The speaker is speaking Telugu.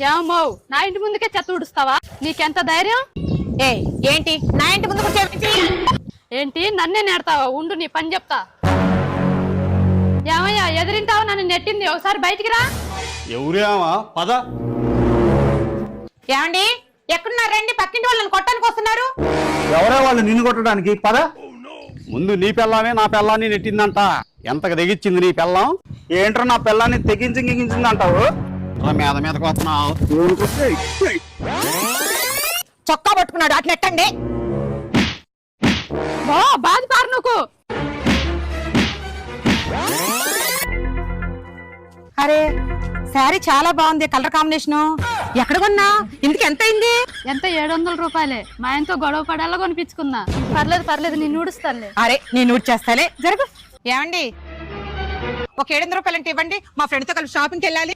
ఏమో నా ఇంటి ముందుకే చెత్త ఊడుస్తావా? నీకెంత ధైర్యం? ఏంటి నా ఇంటి ముందు ఏంటి నన్నే నేడతావా? ఉండు నీ పని చెప్తా. ఏమయ్యా ఎదిరింటావు? నన్ను నెట్టింది, ఒకసారి బయటికి రా. ఎవరేమా పద. ఏమండి ఎక్కడున్నారండి? పక్కింటి వాళ్ళని కొట్టడానికి వస్తున్నారు. ఎవరే వాళ్ళు నిన్ను కొట్టడానికి? పద. ముందు నీ పెళ్ళామే నా పెళ్ళాన్ని నెట్టిందంట. ఎంతకు తెగించింది నీ పెళ్ళం? ఏంట్రా నా పెళ్ళాన్ని తెగించింది అంటావు? మీద మీదకి వస్తున్నావు. చొక్కా పట్టుకున్నాడు, అట్లా నెట్టండి. ఓ బాధ పారు నువ్వు. అరే శారీ చాలా బాగుంది, కలర్ కాంబినేషన్. ఎక్కడ కొన్నా? ఇందుకు ఎంత అయింది? ఎంత 700 రూపాయలే. మా ఆయనతో గొడవ పడేలా కొనిపించుకున్నా. పర్లేదు నేను ఊడుస్తానులే. అరే నేను నూట్ చేస్తాలే, జరుగు. ఏమండి ఒక 700 రూపాయలు అంటే ఇవ్వండి, మా ఫ్రెండ్ తో కలిసి షాపింగ్కి వెళ్ళాలి.